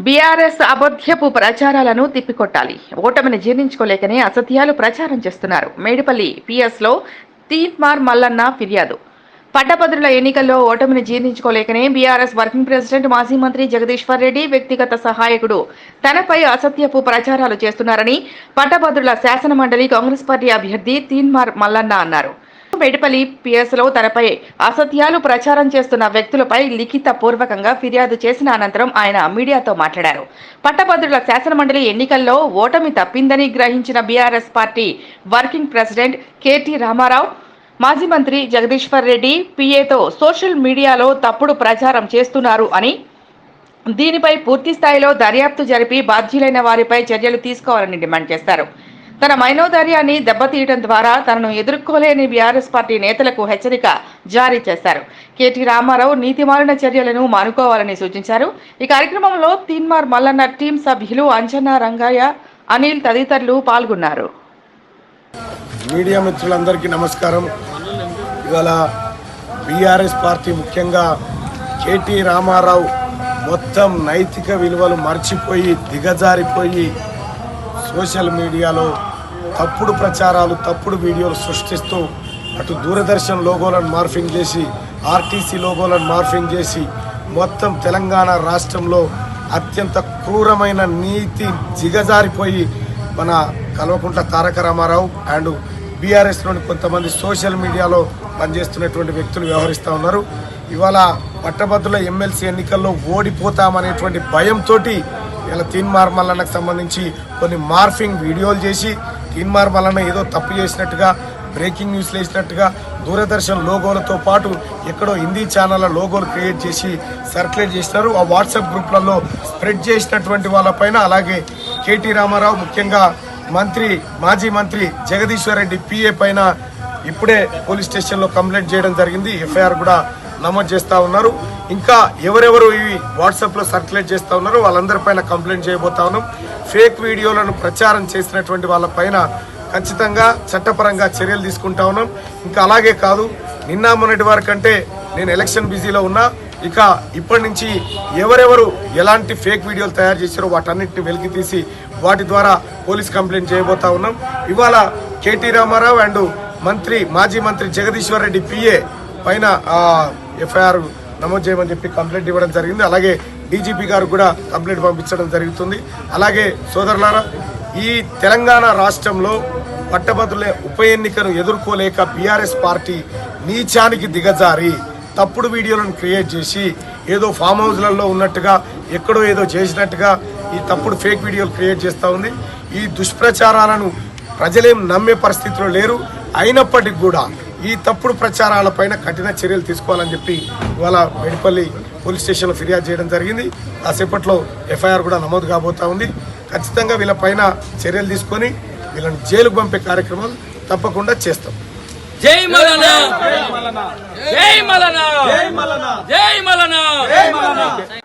BRS అబద్ధపు ప్రచారాలను తిప్పికొట్టాలి. ఓటమిని జీర్ణించుకోలేకనే అసత్యాలు ప్రచారం చేస్తున్నారు. మేడిపల్లి పిఎస్లో తీన్మార్ మల్లన్న ఫిర్యాదు. పట్టభద్రుల ఎన్నికల్లో ఓటమిని జీర్ణించుకోలేకనే బీఆర్ఎస్ వర్కింగ్ ప్రెసిడెంట్ మాజీ మంత్రి జగదీశ్వర్ రెడ్డి వ్యక్తిగత సహాయకుడు తనపై అసత్యపు ప్రచారాలు చేస్తున్నారని పట్టభద్రుల శాసనమండలి కాంగ్రెస్ పార్టీ అభ్యర్థి తీన్మార్ మల్లన్న అన్నారు. మేడిపల్లి పిఎస్లో తనపై అసత్యాలు ప్రచారం చేస్తున్న వ్యక్తులపై లిఖిత పూర్వకంగా ఫిర్యాదు చేసిన అనంతరం ఆయన మీడియాతో మాట్లాడారు. పట్టభద్రుల శాసనమండలి ఎన్నికల్లో ఓటమి తప్పిందని గ్రహించిన BRS party working president KT Rama Rao, మాజీ మంత్రి జగదీశ్వర్ రెడ్డి పిఏతో సోషల్ మీడియాలో తప్పుడు ప్రచారం చేస్తున్నారు అని, దీనిపై పూర్తి స్థాయిలో దర్యాప్తు జరిపి బాధ్యులైన వారిపై చర్యలు తీసుకోవాలని డిమాండ్ చేశారు. తన మైనోధైర్యాన్ని దెబ్బతీయడం ద్వారా తనను ఎదుర్కోలేని బీఆర్ఎస్ పార్టీ నేతలకు హెచ్చరిక జారీ చేశారు. కేటీ రామారావు నీతిమాలిన చర్యలను మానుకోవాలని సూచించారు. ఈ కార్యక్రమంలో తీన్మార్ మల్లన్న టీం సభ్యులు అంజన్న, రంగయ్య, అనిల్ తదితరులు పాల్గొన్నారు. మీడియా మిత్రులందరికీ నమస్కారం. ఇవాళ బీఆర్ఎస్ పార్టీ ముఖ్యంగా కేటీ రామారావు మొత్తం నైతిక విలువలు మర్చిపోయి దిగజారిపోయి సోషల్ మీడియాలో తప్పుడు ప్రచారాలు, తప్పుడు వీడియోలు సృష్టిస్తూ అటు దూరదర్శన్ లోగోలను మార్ఫింగ్ చేసి, ఆర్టీసీ లోగోలను మార్ఫింగ్ చేసి మొత్తం తెలంగాణ రాష్ట్రంలో అత్యంత క్రూరమైన నీతి దిగజారిపోయి మన కల్వకుంట్ల తారక రామారావు అండ్ బీఆర్ఎస్లోని కొంతమంది సోషల్ మీడియాలో పనిచేస్తున్నటువంటి వ్యక్తులు వ్యవహరిస్తూ ఉన్నారు. ఇవాళ పట్టభద్రుల ఎమ్మెల్సీ ఎన్నికల్లో ఓడిపోతామనేటువంటి భయంతో ఇలా తీన్మార్ మల్లన్నకు సంబంధించి కొన్ని మార్ఫింగ్ వీడియోలు చేసి తీన్మార్ మల్లన్న ఏదో తప్పు చేసినట్టుగా, బ్రేకింగ్ న్యూస్లు వేసినట్టుగా దూరదర్శన్ లోగోలతో పాటు ఎక్కడో హిందీ ఛానళ్ళ లోగోలు క్రియేట్ చేసి సర్క్యులేట్ చేసినారు. ఆ వాట్సాప్ గ్రూప్లలో స్ప్రెడ్ చేసినటువంటి వాళ్ళపైన, అలాగే కేటీ రామారావు ముఖ్యంగా మాజీ మంత్రి జగదీశ్వర్ రెడ్డి పిఏ పైన ఇప్పుడే పోలీస్ స్టేషన్లో కంప్లైంట్ చేయడం జరిగింది. ఎఫ్ఐఆర్ కూడా నమోదు చేస్తూ ఉన్నారు. ఇంకా ఎవరెవరు ఇవి వాట్సాప్లో సర్క్యులేట్ చేస్తూ ఉన్నారో వాళ్ళందరిపైన కంప్లైంట్ చేయబోతా ఉన్నాం. ఫేక్ వీడియోలను ప్రచారం చేసినటువంటి వాళ్ళపైన ఖచ్చితంగా చట్టపరంగా చర్యలు తీసుకుంటా ఉన్నాం. ఇంకా అలాగే కాదు, నిన్న మొన్నటి వరకంటే నేను ఎలక్షన్ బిజీలో ఉన్నా, ఇక ఇప్పటి నుంచి ఎవరెవరు ఎలాంటి ఫేక్ వీడియోలు తయారు చేశారో వాటన్నిటిని వెలికి తీసి వాటి ద్వారా పోలీస్ కంప్లైంట్ చేయబోతా ఉన్నాం. ఇవాళ కేటీ రామారావు అండ్ మాజీ మంత్రి జగదీశ్వర్ రెడ్డి పిఏ పైన ఎఫ్ఐఆర్ నమోదు చేయమని చెప్పి కంప్లైంట్ ఇవ్వడం జరిగింది. అలాగే డీజీపీ గారు కూడా కంప్లైంట్ పంపించడం జరుగుతుంది. అలాగే సోదరులారా, ఈ తెలంగాణ రాష్ట్రంలో పట్టభద్రుల ఉప ఎన్నికను ఎదుర్కోలేక బీఆర్ఎస్ పార్టీ నీచానికి దిగజారి తప్పుడు వీడియోలను క్రియేట్ చేసి ఏదో ఫామ్ హౌస్లలో ఉన్నట్టుగా, ఎక్కడో ఏదో చేసినట్టుగా ఈ తప్పుడు ఫేక్ వీడియోలు క్రియేట్ చేస్తూ ఉంది. ఈ దుష్ప్రచారాలను ప్రజలేం నమ్మే పరిస్థితిలో లేరు. అయినప్పటికీ కూడా ఈ తప్పుడు ప్రచారాలపైన కఠిన చర్యలు తీసుకోవాలని చెప్పి ఇవాళ మేడిపల్లి పోలీస్ స్టేషన్లో ఫిర్యాదు చేయడం జరిగింది. కాసేపట్లో ఎఫ్ఐఆర్ కూడా నమోదు కాబోతా ఉంది. ఖచ్చితంగా వీళ్ళపైన చర్యలు తీసుకొని వీళ్ళని జైలుకు పంపే కార్యక్రమాలు తప్పకుండా చేస్తాం. జై మల్లన్న, జై మల్లన్న, జై మల్లన్న, జై మల్లన్న.